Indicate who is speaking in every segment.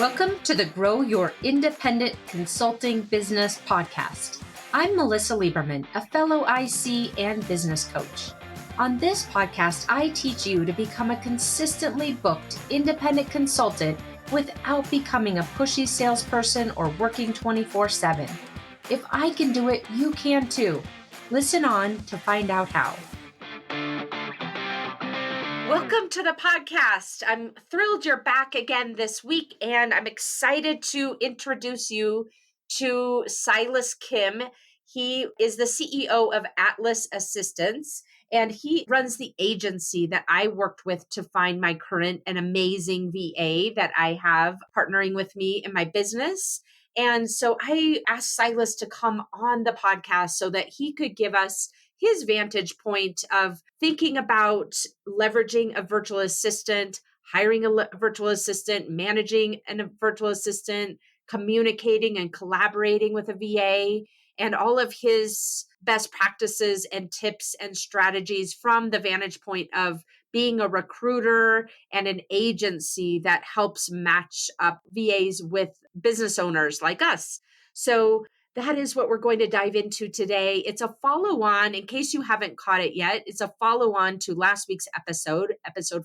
Speaker 1: Welcome to the Grow Your Independent Consulting Business podcast. I'm Melissa Lieberman, a fellow IC and business coach. On this podcast, I teach you to become a consistently booked independent consultant without becoming a pushy salesperson or working 24/7. If I can do it, you can too. Listen on to find out how. Welcome to the podcast. I'm thrilled you're back again this week, and I'm excited to introduce you to Silas Kim. He is the CEO of Atlas Assistants, and he runs the agency that I worked with to find my current and amazing VA that I have partnering with me in my business. And so I asked Silas to come on the podcast so that he could give us his vantage point of thinking about leveraging a virtual assistant, hiring a virtual assistant, managing a virtual assistant, communicating and collaborating with a VA, and all of his best practices and tips and strategies from the vantage point of being a recruiter and an agency that helps match up VAs with business owners like us. So that is what we're going to dive into today. It's a follow-on, in case you haven't caught it yet, it's a follow-on to last week's episode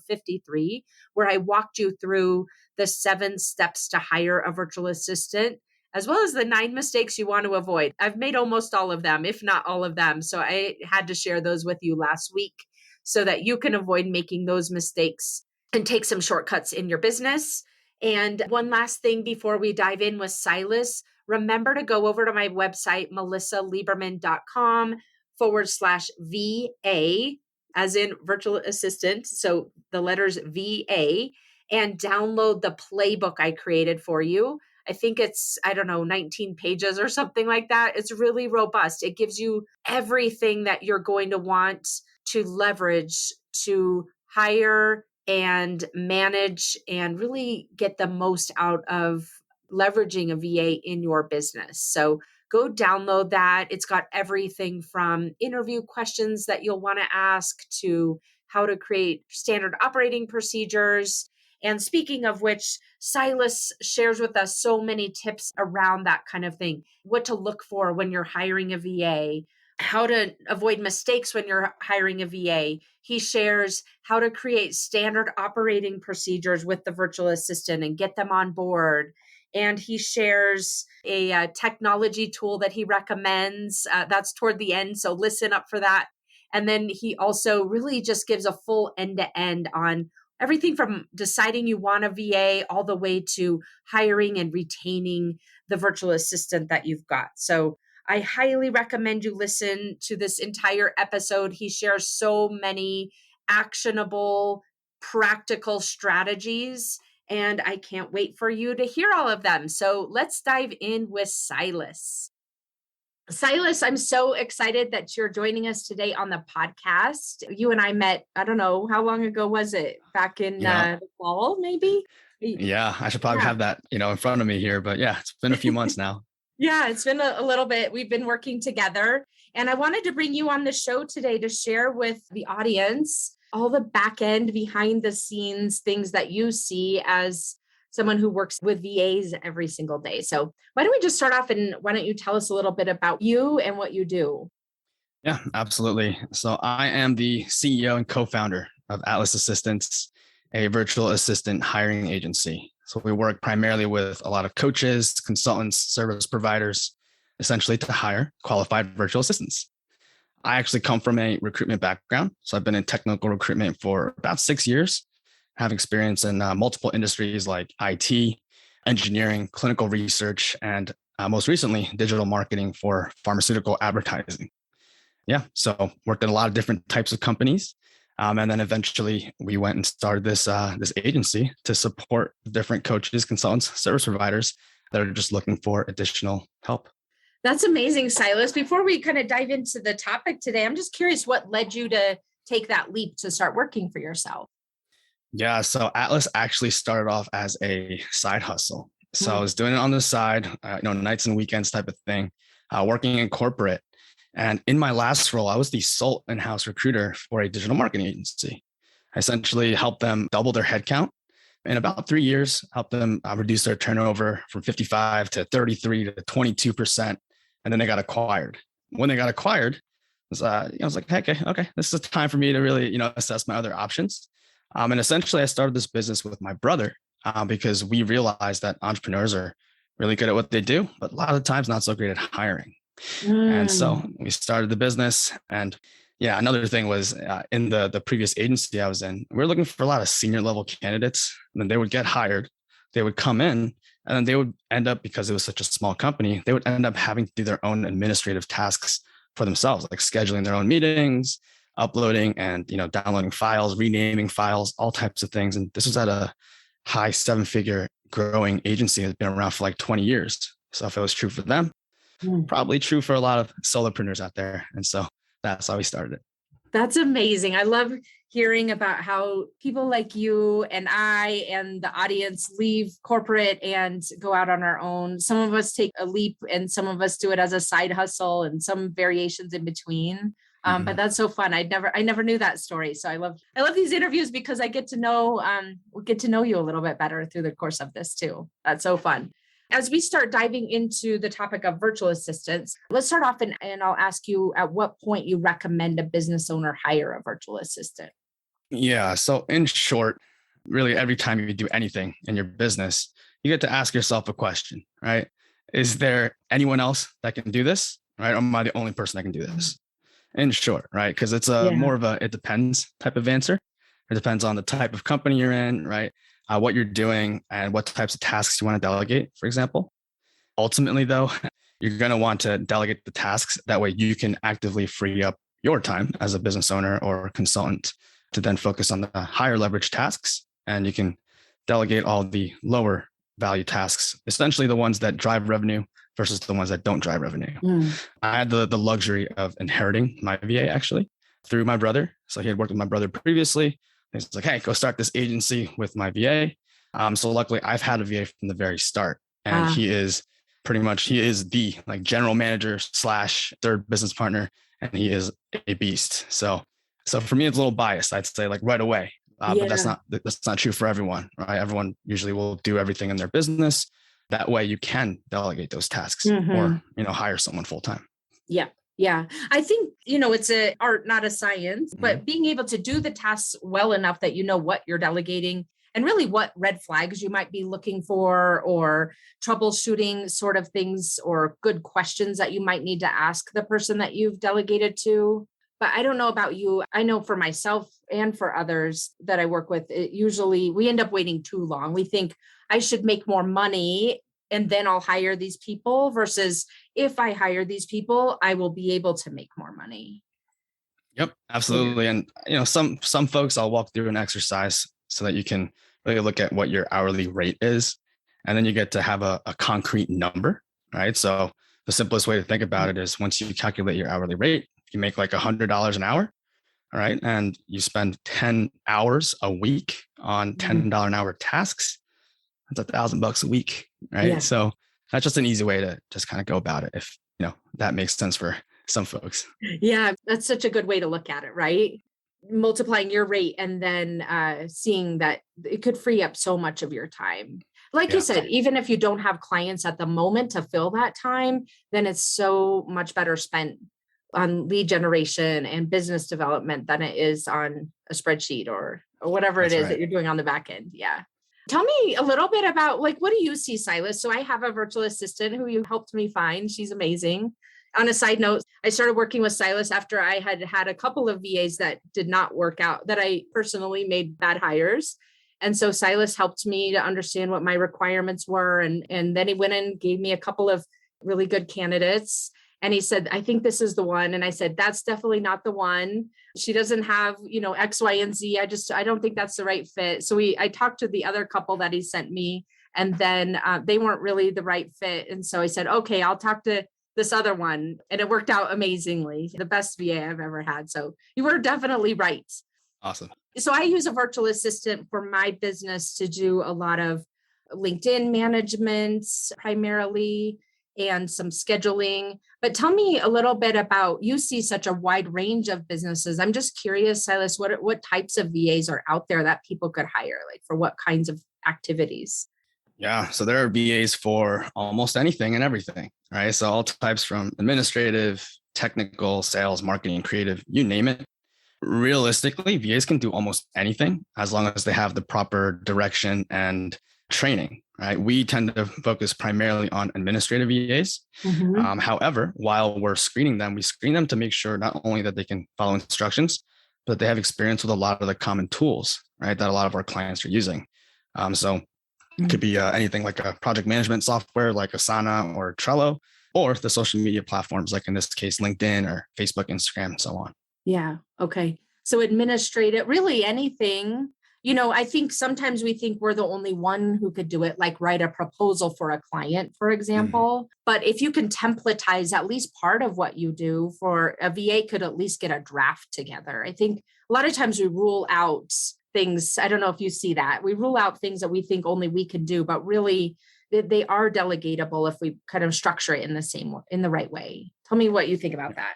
Speaker 1: 53, where I walked you through the 7 steps to hire a virtual assistant, as well as the 9 mistakes you want to avoid. I've made almost all of them, if not all of them. So I had to share those with you last week so that you can avoid making those mistakes and take some shortcuts in your business. And one last thing before we dive in with Silas, remember to go over to my website, melissalieberman.com/VA, as in virtual assistant. So the letters VA, and download the playbook I created for you. I think it's, 19 pages or something like that. It's really robust. It gives you everything that you're going to want to leverage to hire and manage and really get the most out of leveraging a VA in your business. So go download that. It's got everything from interview questions that you'll want to ask to how to create standard operating procedures. And speaking of which, Silas shares with us so many tips around that kind of thing. What to look for when you're hiring a VA, how to avoid mistakes when you're hiring a VA. He shares how to create standard operating procedures with the virtual assistant and get them on board. And he shares a technology tool that he recommends. That's toward the end, so listen up for that. And then he also really just gives a full end-to-end on everything from deciding you want a VA all the way to hiring and retaining the virtual assistant that you've got. So I highly recommend you listen to this entire episode. He shares so many actionable, practical strategies, and I can't wait for you to hear all of them. So let's dive in with Silas. Silas, I'm so excited that you're joining us today on the podcast. You and I met, I don't know, how long ago was it? Back in the fall, maybe?
Speaker 2: Yeah, I should probably have that, in front of me here, but yeah, it's been a few months now.
Speaker 1: Yeah, it's been a little bit. We've been working together, and I wanted to bring you on the show today to share with the audience all the back end, behind the scenes things that you see as someone who works with VAs every single day. So why don't we just start off, and why don't you tell us a little bit about you and what you do?
Speaker 2: Yeah, absolutely. So I am the CEO and co-founder of Atlas Assistants, a virtual assistant hiring agency. So we work primarily with a lot of coaches, consultants, service providers, essentially to hire qualified virtual assistants. I actually come from a recruitment background. So I've been in technical recruitment for about 6 years, have experience in multiple industries like IT, engineering, clinical research, and most recently, digital marketing for pharmaceutical advertising. Yeah, so worked in a lot of different types of companies. And then eventually we went and started this agency to support different coaches, consultants, service providers that are just looking for additional help.
Speaker 1: That's amazing, Silas. Before we kind of dive into the topic today, I'm just curious what led you to take that leap to start working for yourself?
Speaker 2: Yeah, so Atlas actually started off as a side hustle. So I was doing it on the side, nights and weekends type of thing, working in corporate. And in my last role, I was the sole in-house recruiter for a digital marketing agency. I essentially helped them double their headcount in about 3 years, helped them reduce their turnover from 55 to 33 to 22%. And then they got acquired. When they got acquired, I was like, hey, okay, this is time for me to really, assess my other options. And essentially, I started this business with my brother because we realized that entrepreneurs are really good at what they do, but a lot of the times not so great at hiring. And so
Speaker 1: Mm.
Speaker 2: we started the business. And yeah, another thing was in the previous agency I was in, we were looking for a lot of senior level candidates. And then they would get hired, they would come in, and then they would end up, because it was such a small company, they would end up having to do their own administrative tasks for themselves, like scheduling their own meetings, uploading and downloading files, renaming files, all types of things. And this was at a high 7-figure growing agency that's been around for like 20 years. So if it was true for them,
Speaker 1: Mm.
Speaker 2: probably true for a lot of solopreneurs out there. And so that's how we started it.
Speaker 1: That's amazing. I love hearing about how people like you and I and the audience leave corporate and go out on our own. Some of us take a leap and some of us do it as a side hustle and some variations in between. But
Speaker 2: Mhm.
Speaker 1: that's so fun. I never knew that story. So I love these interviews because I get to know you a little bit better through the course of this too. That's so fun. As we start diving into the topic of virtual assistants, let's start off and I'll ask you at what point you recommend a business owner hire a virtual assistant.
Speaker 2: Yeah. So in short, really every time you do anything in your business, you get to ask yourself a question, right? Is there anyone else that can do this? Right? Or am I the only person that can do this? In short, right? Because it's a
Speaker 1: Yeah.
Speaker 2: more of a it depends type of answer. It depends on the type of company you're in, right? What you're doing and what types of tasks you want to delegate, for example. Ultimately, though, you're going to want to delegate the tasks. That way you can actively free up your time as a business owner or consultant to then focus on the higher leverage tasks. And you can delegate all the lower value tasks, essentially the ones that drive revenue versus the ones that don't drive revenue.
Speaker 1: Mm.
Speaker 2: I had the luxury of inheriting my VA actually through my brother. So he had worked with my brother previously. He's like, hey, go start this agency with my VA. So luckily I've had a VA from the very start. And
Speaker 1: Ah,
Speaker 2: he is the like general manager slash third business partner. And he is a beast. So for me, it's a little biased. I'd say like right away. But
Speaker 1: yeah.
Speaker 2: that's not true for everyone, right? Everyone usually will do everything in their business. That way you can delegate those tasks or,
Speaker 1: Hmm.
Speaker 2: hire someone full time.
Speaker 1: Yeah. Yeah. I think, it's a art, not a science,
Speaker 2: Mm-hmm.
Speaker 1: but being able to do the tasks well enough that you know what you're delegating and really what red flags you might be looking for or troubleshooting sort of things or good questions that you might need to ask the person that you've delegated to. But I don't know about you. I know for myself and for others that I work with, usually we end up waiting too long. We think I should make more money and then I'll hire these people versus if I hire these people, I will be able to make more money.
Speaker 2: Yep,
Speaker 1: Yeah.
Speaker 2: absolutely. And some folks I'll walk through an exercise so that you can really look at what your hourly rate is. And then you get to have a concrete number, right? So the simplest way to think about it is once you calculate your hourly rate, you make like $100 an hour, all right? And you spend 10 hours a week on
Speaker 1: Mhm.
Speaker 2: $10 an hour tasks. That's $1,000 a week, right?
Speaker 1: Yeah.
Speaker 2: So that's just an easy way to just kind of go about it if that makes sense for some folks.
Speaker 1: Yeah. That's such a good way to look at it, right? Multiplying your rate and then seeing that it could free up so much of your time. Like you
Speaker 2: Yeah.
Speaker 1: said, even if you don't have clients at the moment to fill that time, then it's so much better spent on lead generation and business development than it is on a spreadsheet or whatever it
Speaker 2: That's
Speaker 1: is that
Speaker 2: right.
Speaker 1: you're doing on the back end. Yeah. Tell me a little bit about like what do you see, Silas? So I have a virtual assistant who you helped me find. She's amazing. On a side note, I started working with Silas after I had had a couple of VAs that did not work out, that I personally made bad hires. And so Silas helped me to understand what my requirements were. And then he went and gave me a couple of really good candidates. And he said, I think this is the one. And I said, that's definitely not the one. She doesn't have, X, Y, and Z. I don't think that's the right fit. So I talked to the other couple that he sent me, and then they weren't really the right fit. And so I said, okay, I'll talk to this other one. And it worked out amazingly. The best VA I've ever had. So you were definitely right.
Speaker 2: Awesome.
Speaker 1: So I use a virtual assistant for my business to do a lot of LinkedIn management primarily and some scheduling. But tell me a little bit about, you see such a wide range of businesses. I'm just curious, Silas, what types of VAs are out there that people could hire, like for what kinds of activities?
Speaker 2: Yeah. So there are VAs for almost anything and everything, right? So all types from administrative, technical, sales, marketing, creative, you name it. Realistically, VAs can do almost anything as long as they have the proper direction and training, right? We tend to focus primarily on administrative VAs.
Speaker 1: Mm-hmm.
Speaker 2: However, while we're screening them, we screen them to make sure not only that they can follow instructions, but they have experience with a lot of the common tools, right? That a lot of our clients are using. So it could be anything like a project management software like Asana or Trello, or the social media platforms, like in this case, LinkedIn or Facebook, Instagram, and so on.
Speaker 1: Yeah. Okay. So administrative, really anything. I think sometimes we think we're the only one who could do it, like write a proposal for a client, for
Speaker 2: Mhm.
Speaker 1: example. But if you can templatize at least part of what you do, for a VA could at least get a draft together. I think a lot of times we rule out things. I don't know if you see that. We rule out things that we think only we can do, but really they are delegatable if we kind of structure it in the right way. Tell me what you think about that.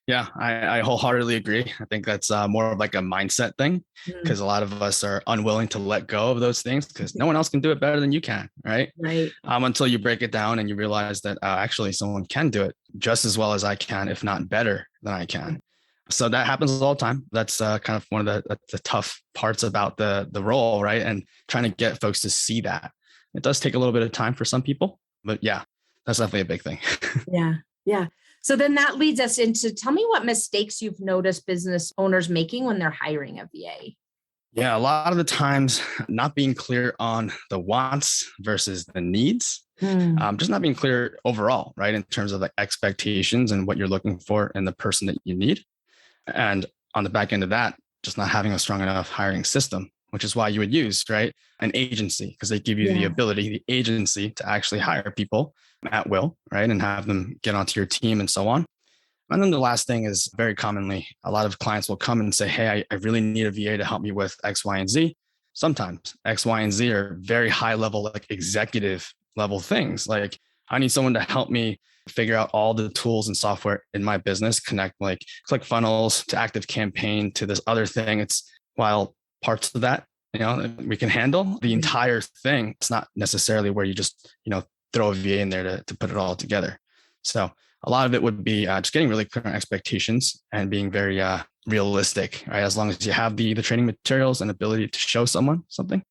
Speaker 2: Yeah, I wholeheartedly agree. I think that's more of like a mindset thing
Speaker 1: Mm,
Speaker 2: because a lot of us are unwilling to let go of those things because no one else can do it better than you can, right?
Speaker 1: right.
Speaker 2: Until you break it down and you realize that actually someone can do it just as well as I can, if not better than I can. So that happens all the time. That's kind of one of the tough parts about the role, right? And trying to get folks to see that. It does take a little bit of time for some people, but yeah, that's definitely a big thing.
Speaker 1: Yeah. Yeah. So then that leads us into, tell me what mistakes you've noticed business owners making when they're hiring a VA.
Speaker 2: Yeah, a lot of the times not being clear on the wants versus the needs,
Speaker 1: Mm,
Speaker 2: just not being clear overall, right, in terms of like expectations and what you're looking for in the person that you need. And on the back end of that, just not having a strong enough hiring system, which is why you would use, right, an agency, because they give you the
Speaker 1: yeah.
Speaker 2: ability, the agency to actually hire people at will, right, and have them get onto your team and so on. And then the last thing is very commonly, a lot of clients will come and say, hey, I really need a VA to help me with X, Y, and Z. Sometimes X, Y, and Z are very high level, like executive level things. Like I need someone to help me figure out all the tools and software in my business, connect like click funnels to active campaign to this other thing. It's while parts of that, we can handle the
Speaker 1: Mhm.
Speaker 2: entire thing. It's not necessarily where you just, throw a VA in there to put it all together. So a lot of it would be just getting really clear on expectations and being very realistic, right? As long as you have the training materials and ability to show someone something,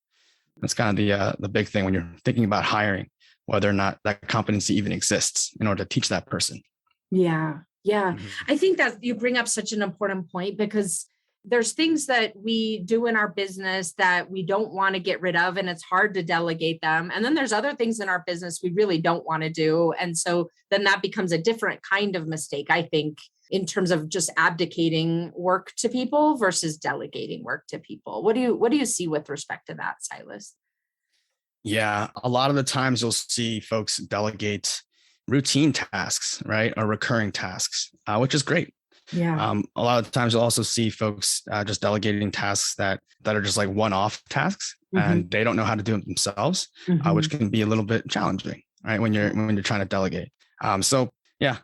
Speaker 2: that's kind of the big thing when you're thinking about hiring, whether or not that competency even exists in order to teach that person.
Speaker 1: Yeah. Yeah.
Speaker 2: Mhm.
Speaker 1: I think that you bring up such an important point because there's things that we do in our business that we don't want to get rid of, and it's hard to delegate them. And then there's other things in our business we really don't want to do. And so then that becomes a different kind of mistake, I think, in terms of just abdicating work to people versus delegating work to people. What do you see with respect to that, Silas?
Speaker 2: Yeah, a lot of the times you'll see folks delegate routine tasks, right, or recurring tasks, which is great.
Speaker 1: Yeah.
Speaker 2: A lot of times you'll also see folks just delegating tasks that are just like one-off tasks,
Speaker 1: Hmm.
Speaker 2: and they don't know how to do it themselves, which
Speaker 1: Hmm.
Speaker 2: can be a little bit challenging, right? When you're trying to delegate. So yeah,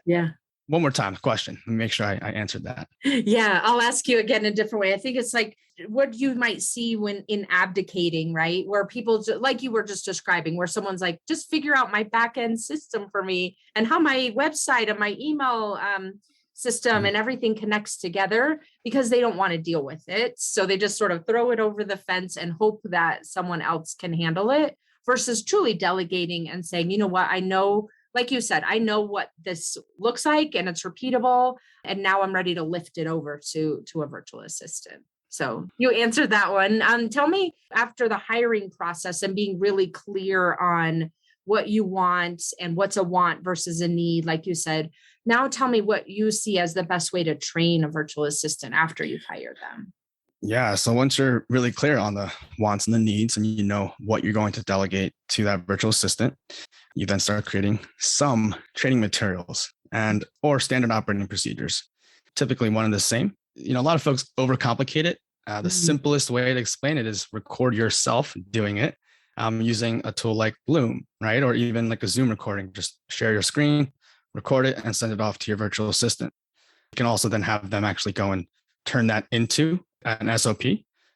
Speaker 1: Yeah.
Speaker 2: one more time, question. Let me make sure I answered that.
Speaker 1: Yeah, I'll ask you again a different way. I think it's like what you might see when in abdicating, right? Where people, like you were just describing, where someone's like, just figure out my back end system for me and how my website and my email system
Speaker 2: Mhm.
Speaker 1: and everything connects together because they don't want to deal with it. So they just sort of throw it over the fence and hope that someone else can handle it versus truly delegating and saying, you know what, I know, like you said, I know what this looks like and it's repeatable, and now I'm ready to lift it over to a virtual assistant. So you answered that one. Tell me, after the hiring process and being really clear on what you want and what's a want versus a need, like you said, now tell me what you see as the best way to train a virtual assistant after you've hired them.
Speaker 2: Yeah. So once you're really clear on the wants and the needs, and you know what you're going to delegate to that virtual assistant, you then start creating some training materials and or standard operating procedures, typically one and the same. A lot of folks overcomplicate it. The
Speaker 1: Mm,
Speaker 2: simplest way to explain it is record yourself doing it using a tool like Bloom, right? Or even like a Zoom recording. Just share your screen, record it, and send it off to your virtual assistant. You can also then have them actually go and turn that into an SOP.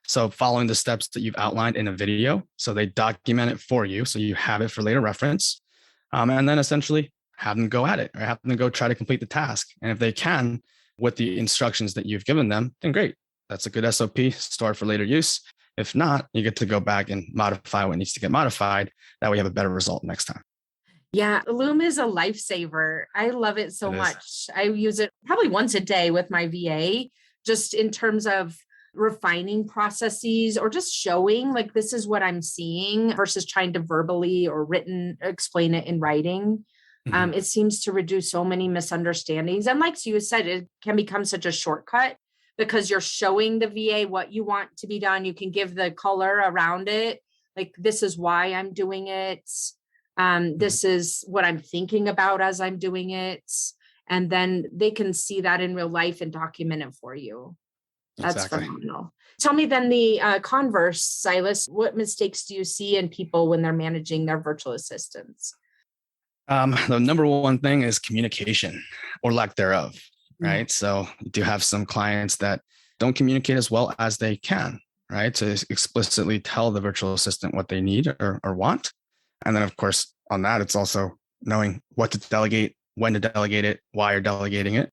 Speaker 2: So following the steps that you've outlined in a video, so they document it for you, so you have it for later reference, and then essentially have them go at it or have them go try to complete the task. And if they can, with the instructions that you've given them, then great. That's a good SOP, stored for later use. If not, you get to go back and modify what needs to get modified. That way you have a better result next time.
Speaker 1: Yeah, Loom is a lifesaver. I love it so
Speaker 2: It is.
Speaker 1: much. I use it probably once a day with my VA, just in terms of refining processes or just showing like this is what I'm seeing versus trying to verbally or written explain it in writing.
Speaker 2: Mhm.
Speaker 1: It seems to reduce so many misunderstandings. And like you said, it can become such a shortcut because you're showing the VA what you want to be done. You can give the color around it. Like, this is why I'm doing it.
Speaker 2: Mhm.
Speaker 1: This is what I'm thinking about as I'm doing it. And then they can see that in real life and document it for you. That's
Speaker 2: Exactly.
Speaker 1: phenomenal. Tell me then the converse, Silas, what mistakes do you see in people when they're managing their virtual assistants?
Speaker 2: The number one thing is communication or lack thereof,
Speaker 1: Mm,
Speaker 2: right? So you do have some clients that don't communicate as well as they can, right? To explicitly tell the virtual assistant what they need or want. And then, of course, on that, it's also knowing what to delegate, when to delegate it, why you're delegating it.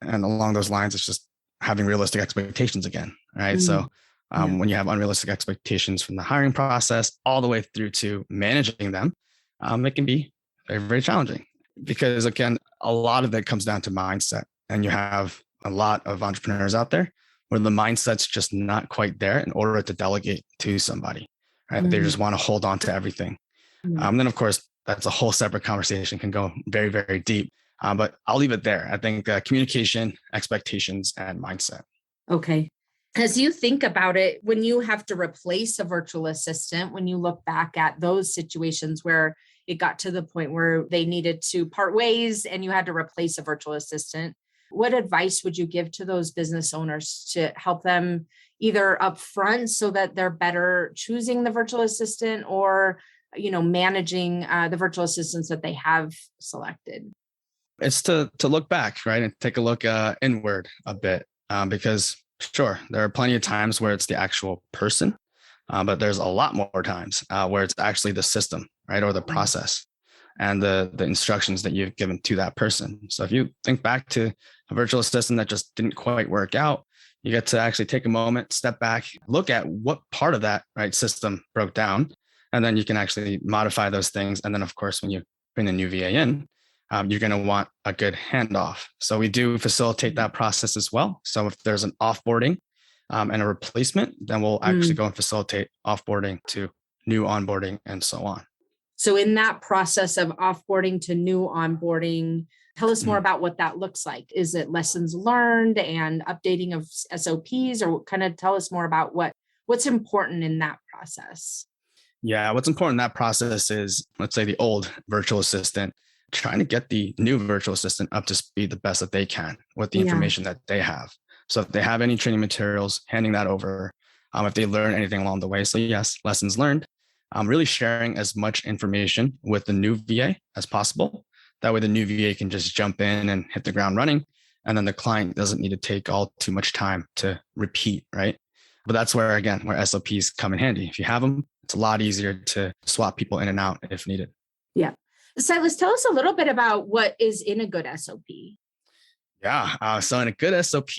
Speaker 2: And along those lines, it's just having realistic expectations again, right? So
Speaker 1: mm, yeah.
Speaker 2: when you have unrealistic expectations from the hiring process all the way through to managing them, it can be very, very challenging because, again, a lot of it comes down to mindset. And you have a lot of entrepreneurs out there where the mindset's just not quite there in order to delegate to somebody, right? They
Speaker 1: Mm,
Speaker 2: just want to hold on to everything.
Speaker 1: mm.
Speaker 2: Then, of course, that's a whole separate conversation, can go very, very deep. But I'll leave it there. I think communication, expectations, and mindset.
Speaker 1: Okay. As you think about it, when you have to replace a virtual assistant, when you look back at those situations where it got to the point where they needed to part ways and you had to replace a virtual assistant, what advice would you give to those business owners to help them either upfront so that they're better choosing the virtual assistant or managing the virtual assistants that they have selected?
Speaker 2: It's to look back, right, and take a look inward a bit, because sure, there are plenty of times where it's the actual person, but there's a lot more times where it's actually the system, right, or the
Speaker 1: Mm,
Speaker 2: process and the instructions that you've given to that person. So if you think back to a virtual assistant that just didn't quite work out, you get to actually take a moment, step back, look at what part of that right system broke down, and then you can actually modify those things. And then, of course, when you bring the new VA in, you're going to want a good handoff. So we do facilitate that process as well. So if there's an offboarding and a replacement, then we'll actually
Speaker 1: mm.
Speaker 2: go and facilitate offboarding to new onboarding and so on.
Speaker 1: So, in that process of offboarding to new onboarding, tell us more
Speaker 2: Mhm.
Speaker 1: about what that looks like. Is it lessons learned and updating of SOPs, or kind of tell us more about what's important in that process?
Speaker 2: Yeah, what's important in that process is, let's say, the old virtual assistant trying to get the new virtual assistant up to speed the best that they can with the
Speaker 1: Yeah.
Speaker 2: information that they have. So if they have any training materials, handing that over. If they learn anything along the way. So yes, lessons learned. Really sharing as much information with the new VA as possible. That way the new VA can just jump in and hit the ground running. And then the client doesn't need to take all too much time to repeat, right? But that's where, again, where SOPs come in handy. If you have them, it's a lot easier to swap people in and out if needed.
Speaker 1: Yeah. Silas, tell us a little bit about what is in a good SOP.
Speaker 2: Yeah. So in a good SOP,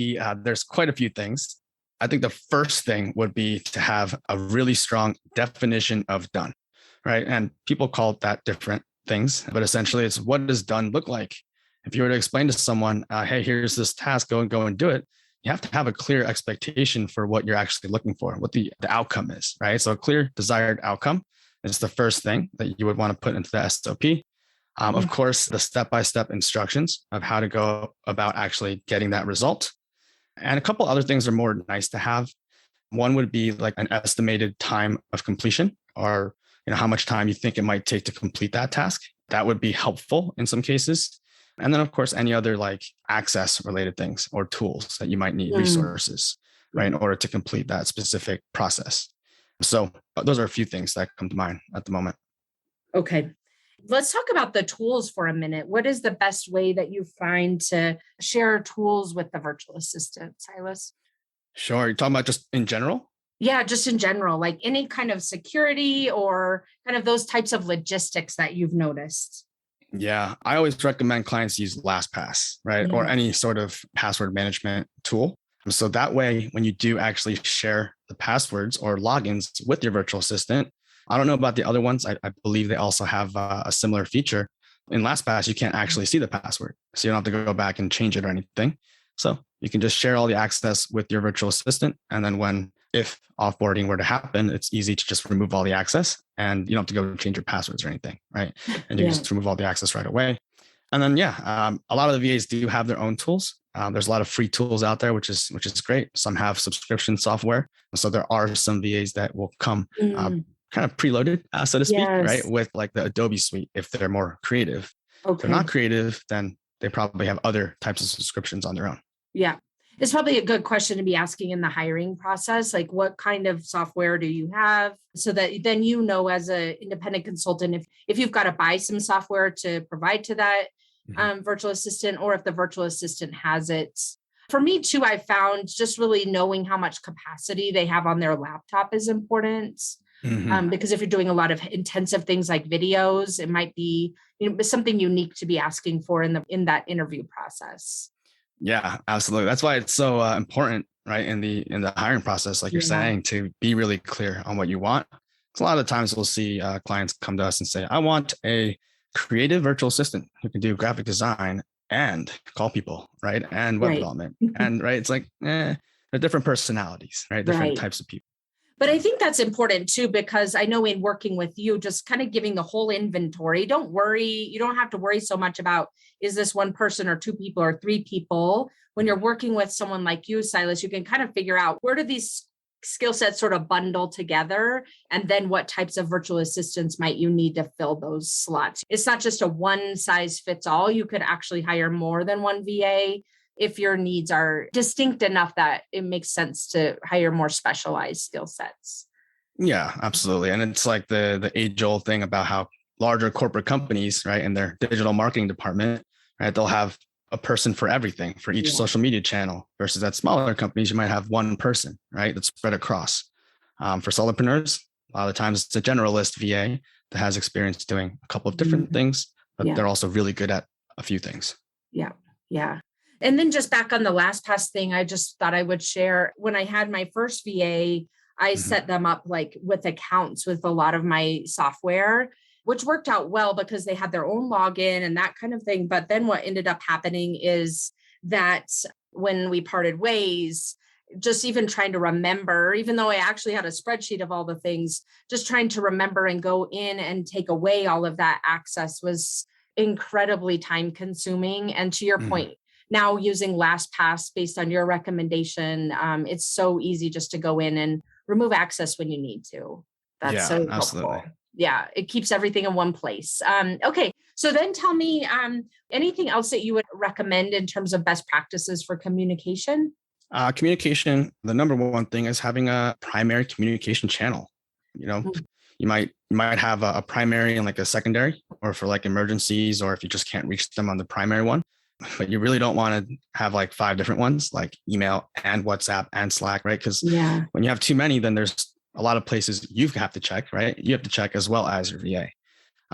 Speaker 2: there's quite a few things. I think the first thing would be to have a really strong definition of done, right? And people call that different things, but essentially it's what does done look like? If you were to explain to someone, hey, here's this task, go and do it, you have to have a clear expectation for what you're actually looking for, what the outcome is, right? So a clear desired outcome is the first thing that you would want to put into the SOP. Of
Speaker 1: Mm,
Speaker 2: course, the step-by-step instructions of how to go about actually getting that result. And a couple other things are more nice to have. One would be like an estimated time of completion, or how much time you think it might take to complete that task. That would be helpful in some cases. And then, of course, any other like access related things or tools that you might need,
Speaker 1: mm,
Speaker 2: resources, right,
Speaker 1: yeah.
Speaker 2: in order to complete that specific process. So those are a few things that come to mind at the moment.
Speaker 1: Okay. Let's talk about the tools for a minute. What is the best way that you find to share tools with the virtual assistant, Silas?
Speaker 2: Sure. You're talking about just in general?
Speaker 1: Yeah, just in general, like any kind of security or kind of those types of logistics that you've noticed.
Speaker 2: Yeah, I always recommend clients use LastPass, right? Or
Speaker 1: Yeah.
Speaker 2: any sort of password management tool. So that way, when you do actually share the passwords or logins with your virtual assistant, I don't know about the other ones. I believe they also have a similar feature. In LastPass, you can't actually see the password. So you don't have to go back and change it or anything. So you can just share all the access with your virtual assistant. And then if offboarding were to happen, it's easy to just remove all the access and you don't have to go change your passwords or anything, right? And you can
Speaker 1: Yeah.
Speaker 2: just remove all the access right away. And then, a lot of the VAs do have their own tools. There's a lot of free tools out there, which is great. Some have subscription software, so there are some VAs that will come
Speaker 1: Mm,
Speaker 2: kind of preloaded, so to speak, right,
Speaker 1: yes.
Speaker 2: with like the Adobe suite if they're more creative. If they're not
Speaker 1: Okay.
Speaker 2: creative, then they probably have other types of subscriptions on their own.
Speaker 1: Yeah. It's probably a good question to be asking in the hiring process. Like, what kind of software do you have? So that then you know, as an independent consultant, if you've got to buy some software to provide to that
Speaker 2: Mhm.
Speaker 1: virtual assistant, or if the virtual assistant has it. For me too, I found just really knowing how much capacity they have on their laptop is important.
Speaker 2: Mhm.
Speaker 1: Because if you're doing a lot of intensive things like videos, it might be something unique to be asking for in that interview process.
Speaker 2: Yeah, absolutely. That's why it's so important, right, in the hiring process, like you're
Speaker 1: Yeah.
Speaker 2: saying, to be really clear on what you want. 'Cause a lot of times we'll see clients come to us and say, "I want a creative virtual assistant who can do graphic design and call people, right, and web
Speaker 1: Right.
Speaker 2: development." And right, it's like, they're different personalities, right, different
Speaker 1: Right.
Speaker 2: types of people.
Speaker 1: But I think that's important too, because I know in working with you, just kind of giving the whole inventory, don't worry. You don't have to worry so much about, is this one person or two people or three people? When you're working with someone like you, Silas, you can kind of figure out, where do these skill sets sort of bundle together? And then what types of virtual assistants might you need to fill those slots? It's not just a one size fits all. You could actually hire more than one VA if your needs are distinct enough that it makes sense to hire more specialized skill sets.
Speaker 2: Yeah, absolutely. And it's like the age old thing about how larger corporate companies, right, in their digital marketing department, right, they'll have a person for everything for each
Speaker 1: Yeah.
Speaker 2: social media channel versus at smaller companies, you might have one person, right, that's spread across. For solopreneurs, a lot of times it's a generalist VA that has experience doing a couple of different
Speaker 1: Mhm.
Speaker 2: things, but
Speaker 1: Yeah.
Speaker 2: they're also really good at a few things.
Speaker 1: Yeah. Yeah. And then just back on the LastPass thing, I just thought I would share, when I had my first VA, I
Speaker 2: Mhm.
Speaker 1: set them up like with accounts with a lot of my software, which worked out well because they had their own login and that kind of thing. But then what ended up happening is that when we parted ways, just even trying to remember, even though I actually had a spreadsheet of all the things, just trying to remember and go in and take away all of that access was incredibly time consuming. And to your
Speaker 2: Mhm.
Speaker 1: point, now using LastPass based on your recommendation, it's so easy just to go in and remove access when you need to. That's
Speaker 2: Yeah,
Speaker 1: so
Speaker 2: absolutely.
Speaker 1: helpful. Yeah, it keeps everything in one place. Okay, so then tell me, anything else that you would recommend in terms of best practices for communication?
Speaker 2: Communication, the number one thing is having a primary communication channel. You know,
Speaker 1: Mm,
Speaker 2: you might have a primary and like a secondary, or for like emergencies, or if you just can't reach them on the primary one. But you really don't want to have like five different ones, like email and WhatsApp and Slack, right? Because
Speaker 1: yeah,
Speaker 2: when you have too many, then there's a lot of places you have to check, right? You have to check as well as your VA.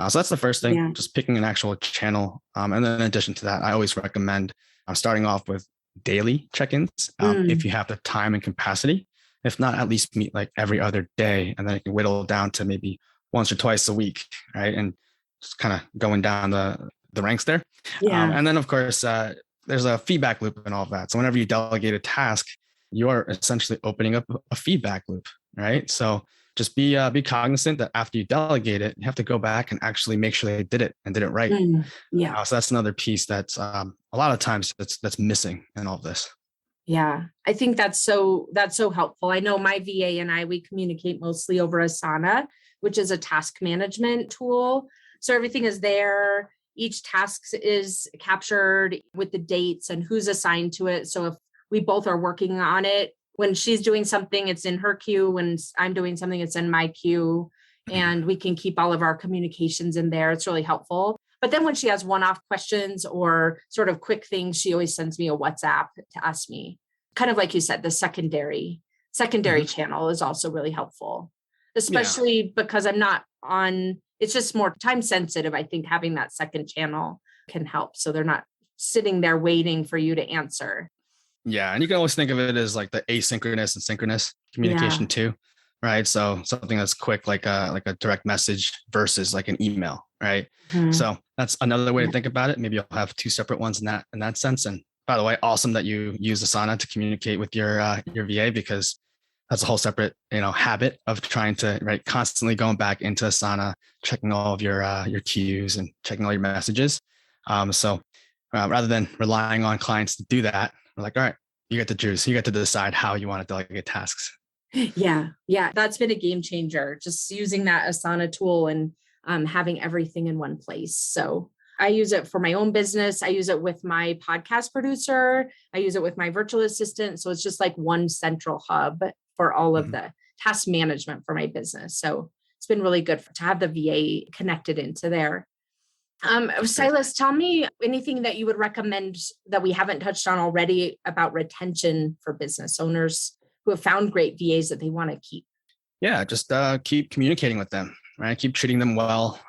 Speaker 2: So that's the first thing,
Speaker 1: yeah.
Speaker 2: just picking an actual channel. And then in addition to that, I always recommend starting off with daily check-ins if
Speaker 1: Mm,
Speaker 2: you have the time and capacity. If not, at least meet like every other day, and then you can whittle down to maybe once or twice a week, right? And just kind of going down the ranks there.
Speaker 1: yeah.
Speaker 2: And then of course, there's a feedback loop and all of that. So whenever you delegate a task, you're essentially opening up a feedback loop, right? So just be cognizant that after you delegate it, you have to go back and actually make sure they did it and did it right.
Speaker 1: Yeah.
Speaker 2: So that's another piece that's a lot of times that's missing in all of this.
Speaker 1: Yeah, I think that's so helpful. I know my VA and I, we communicate mostly over Asana, which is a task management tool. So everything is there. Each task is captured with the dates and who's assigned to it. So if we both are working on it, when she's doing something, it's in her queue. When I'm doing something, it's in my queue.
Speaker 2: Mhm.
Speaker 1: And we can keep all of our communications in there. It's really helpful. But then when she has one-off questions or sort of quick things, she always sends me a WhatsApp to ask me, kind of like you said, the secondary. secondary
Speaker 2: Hmm.
Speaker 1: channel is also really helpful,
Speaker 2: Yeah.
Speaker 1: especially because I'm not on, it's just more time sensitive. I think having that second channel can help. So they're not sitting there waiting for you to answer.
Speaker 2: Yeah. And you can always think of it as like the asynchronous and synchronous
Speaker 1: Yeah.
Speaker 2: communication too, right? So something that's quick, like a direct message versus like an email, right?
Speaker 1: Mhm.
Speaker 2: So that's another way to
Speaker 1: Yeah.
Speaker 2: think about it. Maybe you'll have two separate ones in that sense. And by the way, awesome that you use Asana to communicate with your VA, because that's a whole separate, habit of trying to, right, constantly going back into Asana, checking all of your queues and checking all your messages. So rather than relying on clients to do that, we're like, all right, you get the juice. You get to decide how you want to delegate tasks.
Speaker 1: Yeah. Yeah. That's been a game changer, just using that Asana tool and having everything in one place. So I use it for my own business. I use it with my podcast producer. I use it with my virtual assistant. So it's just like one central hub for all of
Speaker 2: Mhm.
Speaker 1: the task management for my business. So it's been really good to have the VA connected into there.
Speaker 2: That's great.
Speaker 1: Silas, tell me anything that you would recommend that we haven't touched on already about retention for business owners who have found great VAs that they want to keep.
Speaker 2: Yeah, just keep communicating with them, right? Keep treating them well.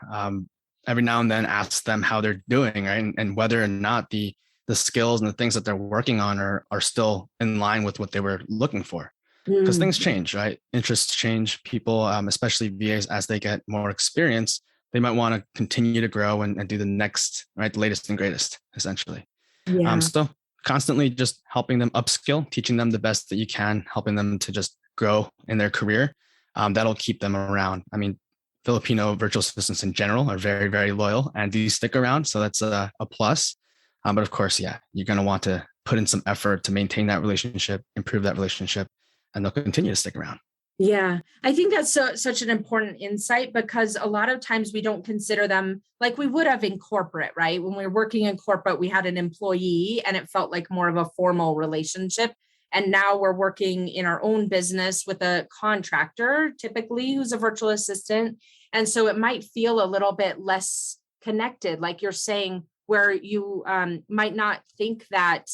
Speaker 2: Every now and then, ask them how they're doing, right? And whether or not the skills and the things that they're working on are still in line with what they were looking for. Because things
Speaker 1: Mm,
Speaker 2: change, right? Interests change. People, especially VAs, as they get more experience, they might want to continue to grow and do the next, right, the latest and greatest, essentially.
Speaker 1: yeah.
Speaker 2: So constantly just helping them upskill, teaching them the best that you can, helping them to just grow in their career. That'll keep them around. I mean, Filipino virtual assistants in general are very, very loyal and do stick around. So that's a plus. But of course, yeah, you're going to want to put in some effort to maintain that relationship, improve that relationship, and they'll continue to stick around.
Speaker 1: Yeah, I think that's such an important insight because a lot of times we don't consider them like we would have in corporate, right? When we were working in corporate, we had an employee and it felt like more of a formal relationship. And now we're working in our own business with a contractor, typically who's a virtual assistant. And so it might feel a little bit less connected, like you're saying, where you might not think that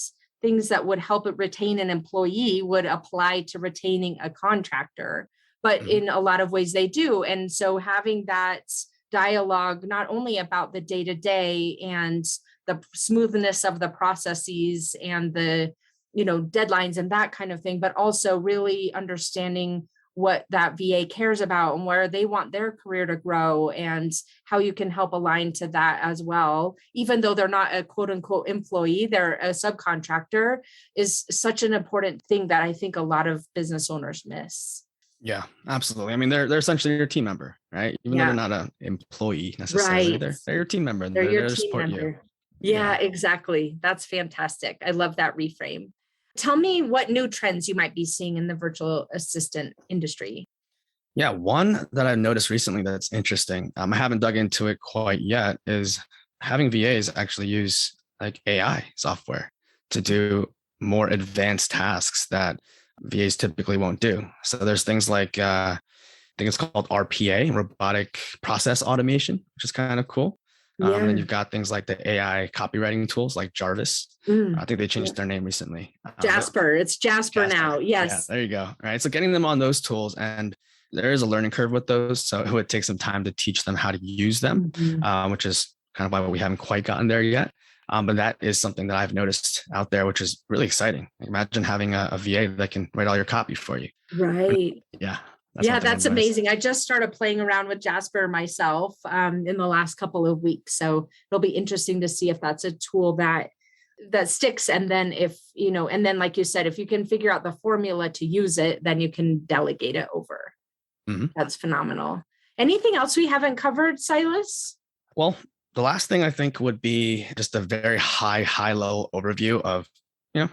Speaker 1: things that would help it retain an employee would apply to retaining a contractor. But
Speaker 2: Mhm.
Speaker 1: in a lot of ways, they do. And so having that dialogue, not only about the day to day and the smoothness of the processes and the deadlines and that kind of thing, but also really understanding what that VA cares about and where they want their career to grow and how you can help align to that as well. Even though they're not a quote unquote employee, they're a subcontractor, is such an important thing that I think a lot of business owners miss.
Speaker 2: Yeah, absolutely. I mean, they're essentially your team member, right? Even though they're
Speaker 1: Yeah,
Speaker 2: not an employee necessarily,
Speaker 1: right.
Speaker 2: they're your team member and
Speaker 1: They're
Speaker 2: they're
Speaker 1: your
Speaker 2: there to
Speaker 1: team
Speaker 2: support you.
Speaker 1: member. Yeah,
Speaker 2: Yeah.
Speaker 1: exactly. That's fantastic. I love that reframe. Tell me what new trends you might be seeing in the virtual assistant industry.
Speaker 2: Yeah, one that I've noticed recently that's interesting, I haven't dug into it quite yet, is having VAs actually use like AI software to do more advanced tasks that VAs typically won't do. So there's things like, I think it's called RPA, robotic process automation, which is kind of cool. And then
Speaker 1: Yeah.
Speaker 2: you've got things like the AI copywriting tools like Jarvis. I
Speaker 1: Mm.
Speaker 2: think they
Speaker 1: Yeah.
Speaker 2: changed their name recently. But
Speaker 1: Jasper. It's Jasper
Speaker 2: Jasper.
Speaker 1: now.
Speaker 2: Yeah,
Speaker 1: Yes.
Speaker 2: there you go. All right. So getting them on those tools, and there is a learning curve with those. So it would take some time to teach them how to use them,
Speaker 1: Mhm.
Speaker 2: which is kind of why we haven't quite gotten there yet. But that is something that I've noticed out there, which is really exciting. Imagine having a VA that can write all your copy for you.
Speaker 1: Right.
Speaker 2: Yeah, that's
Speaker 1: Yeah,
Speaker 2: one thing I've
Speaker 1: that's
Speaker 2: noticed.
Speaker 1: amazing. I just started playing around with Jasper myself in the last couple of weeks. So it'll be interesting to see if that's a tool that sticks. And then if, and then like you said, if you can figure out the formula to use it, then you can delegate it over.
Speaker 2: Mhm.
Speaker 1: That's phenomenal. Anything else we haven't covered, Silas?
Speaker 2: Well, the last thing I think would be just a very high level overview of,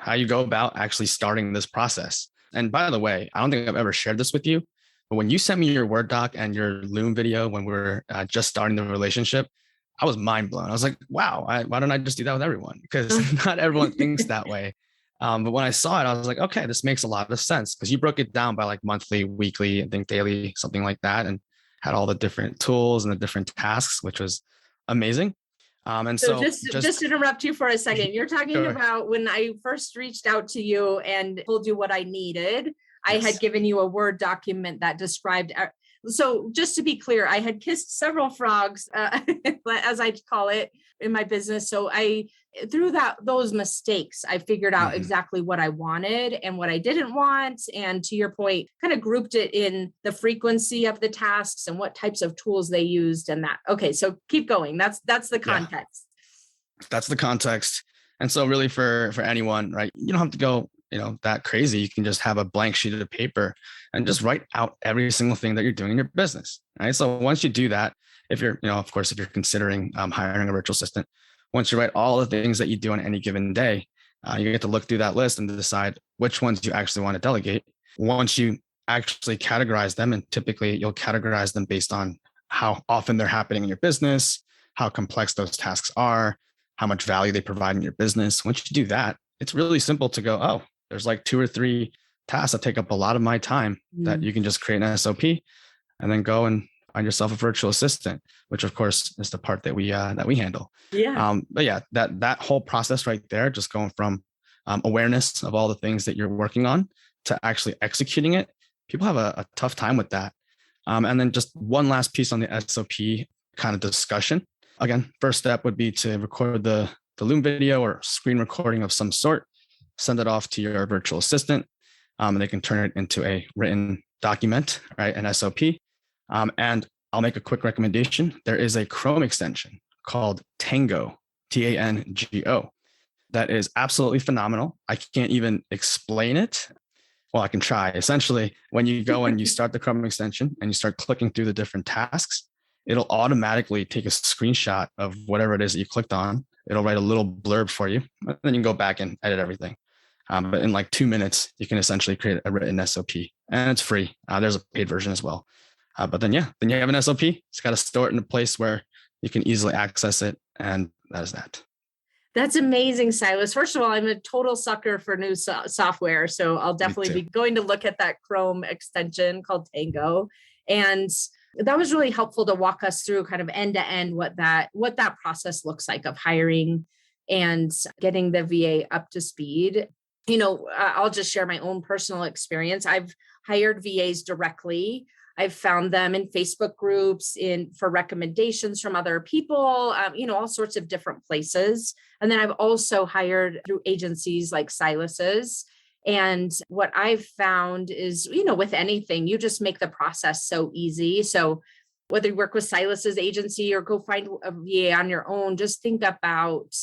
Speaker 2: how you go about actually starting this process. And by the way, I don't think I've ever shared this with you, but when you sent me your Word doc and your Loom video when we were just starting the relationship, I was mind blown. I was like, wow, why don't I just do that with everyone? Because not everyone thinks that way. But when I saw it, I was like, okay, this makes a lot of sense because you broke it down by like monthly, weekly, I think daily, something like that, and had all the different tools and the different tasks, which was amazing. And
Speaker 1: So
Speaker 2: so
Speaker 1: just
Speaker 2: just
Speaker 1: interrupt you for a second. You're talking
Speaker 2: sure.
Speaker 1: about when I first reached out to you and told you what I needed. I had
Speaker 2: Yes.
Speaker 1: given you a Word document that described. So just to be clear, I had kissed several frogs, as I call it in my business. So through those mistakes, I figured out
Speaker 2: Mhm.
Speaker 1: exactly what I wanted and what I didn't want. And to your point, kind of grouped it in the frequency of the tasks and what types of tools they used and that. Okay, so keep going. That's the
Speaker 2: Yeah,
Speaker 1: context.
Speaker 2: that's the context. And so really for anyone, right, you don't have to go, that crazy. You can just have a blank sheet of paper and just write out every single thing that you're doing in your business. Right. So once you do that, if you're, of course, if you're considering hiring a virtual assistant, once you write all the things that you do on any given day, you get to look through that list and decide which ones you actually want to delegate. Once you actually categorize them, and typically you'll categorize them based on how often they're happening in your business, how complex those tasks are, how much value they provide in your business. Once you do that, it's really simple to go, oh, there's like 2 or 3 tasks that take up a lot of my time that
Speaker 1: Mm.
Speaker 2: you can just create an SOP and then go and find yourself a virtual assistant, which of course is the part that we handle.
Speaker 1: Yeah.
Speaker 2: But yeah, that whole process right there, just going from awareness of all the things that you're working on to actually executing it, people have a tough time with that. And then just one last piece on the SOP kind of discussion. Again, first step would be to record the Loom video or screen recording of some sort, send it off to your virtual assistant, and they can turn it into a written document, right, an SOP. And I'll make a quick recommendation. There is a Chrome extension called Tango, Tango, that is absolutely phenomenal. I can't even explain it. Well, I can try. Essentially, when you go and you start the Chrome extension and you start clicking through the different tasks, it'll automatically take a screenshot of whatever it is that you clicked on. It'll write a little blurb for you. And then you can go back and edit everything. But in like 2 minutes, you can essentially create a written SOP, and it's free. There's a paid version as well. But then you have an SOP. It's got to store it in a place where you can easily access it. And that is that.
Speaker 1: That's amazing, Silas. First of all, I'm a total sucker for new software. So I'll
Speaker 2: Me
Speaker 1: definitely
Speaker 2: too.
Speaker 1: be going to look at that Chrome extension called Tango. And that was really helpful to walk us through kind of end to end what that process looks like of hiring and getting the VA up to speed. I'll just share my own personal experience. I've hired VAs directly. I've found them in Facebook groups, for recommendations from other people, all sorts of different places. And then I've also hired through agencies like Silas's. And what I've found is, with anything, you just make the process so easy. So whether you work with Silas's agency or go find a VA on your own, just think about,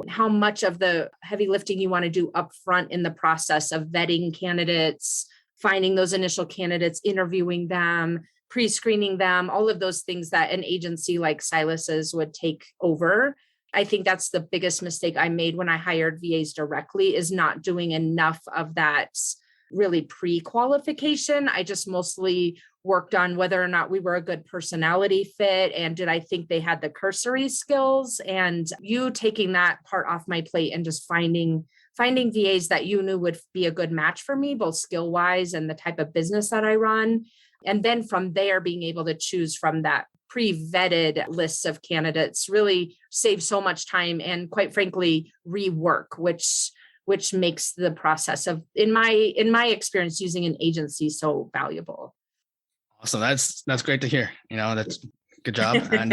Speaker 1: how much of the heavy lifting you want to do upfront in the process of vetting candidates, finding those initial candidates, interviewing them, pre-screening them, all of those things that an agency like Silas's would take over. I think that's the biggest mistake I made when I hired VAs directly, is not doing enough of that really pre-qualification. I just mostly worked on whether or not we were a good personality fit and did I think they had the cursory skills, and you taking that part off my plate and just finding VAs that you knew would be a good match for me, both skill wise and the type of business that I run. And then from there, being able to choose from that pre-vetted lists of candidates really saves so much time and, quite frankly, rework, which makes the process of, in my experience, using an agency so valuable.
Speaker 2: Awesome. That's great to hear. That's good job. And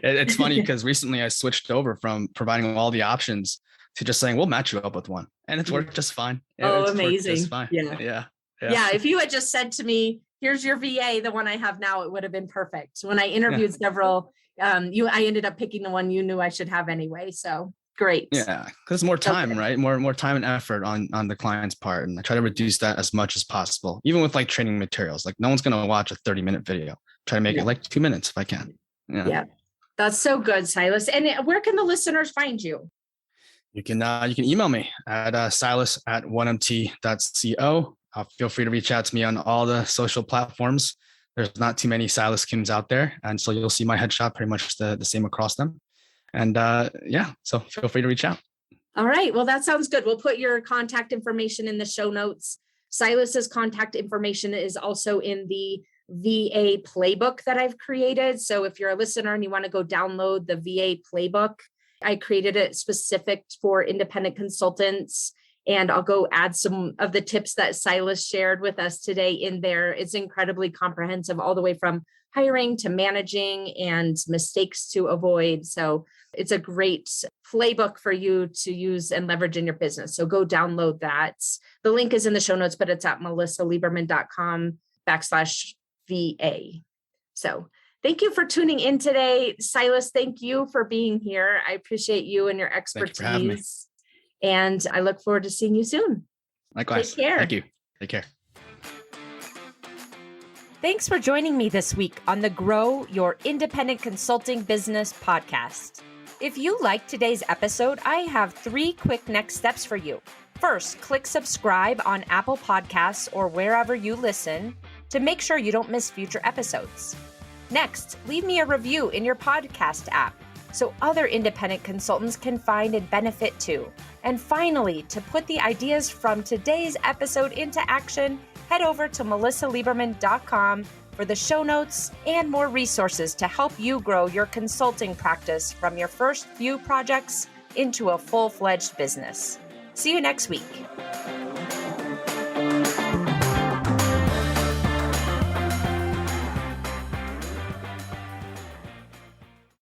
Speaker 2: it's funny because recently I switched over from providing all the options to just saying, we'll match you up with one. And it's worked just fine.
Speaker 1: Oh,
Speaker 2: It's worked just
Speaker 1: amazing.
Speaker 2: fine.
Speaker 1: Yeah.
Speaker 2: Yeah.
Speaker 1: Yeah. If you had just said to me, here's your VA, the one I have now, it would have been perfect. When I interviewed several, I ended up picking the one you knew I should have anyway. So great.
Speaker 2: Yeah. Because more time, right? More time and effort on the client's part. And I try to reduce that as much as possible, even with like training materials. Like no one's going to watch a 30-minute video. Try to make it like 2 minutes if I can.
Speaker 1: Yeah. That's so good, Silas. And where can the listeners find you?
Speaker 2: You can email me at silas@1mt.co. Feel free to reach out to me on all the social platforms. There's not too many Silas Kims out there, and so you'll see my headshot pretty much the same across them. And so feel free to reach out.
Speaker 1: All right. Well, that sounds good. We'll put your contact information in the show notes. Silas's contact information is also in the VA playbook that I've created. So if you're a listener and you want to go download the VA playbook, I created it specific for independent consultants. And I'll go add some of the tips that Silas shared with us today in there. It's incredibly comprehensive, all the way from hiring to managing and mistakes to avoid. So it's a great playbook for you to use and leverage in your business. So go download that. The link is in the show notes, but it's at melissalieberman.com/VA. So thank you for tuning in today. Silas, thank you for being here. I appreciate you and your expertise.
Speaker 2: Thank you for having me.
Speaker 1: And I look forward to seeing you soon.
Speaker 2: Likewise.
Speaker 1: Take care.
Speaker 2: Thank you. Take care.
Speaker 1: Thanks for joining me this week on the Grow Your Independent Consulting Business podcast. If you liked today's episode, I have 3 quick next steps for you. First, click subscribe on Apple Podcasts or wherever you listen to make sure you don't miss future episodes. Next, leave me a review in your podcast app so other independent consultants can find and benefit too. And finally, to put the ideas from today's episode into action, head over to melissalieberman.com for the show notes and more resources to help you grow your consulting practice from your first few projects into a full-fledged business. See you next week.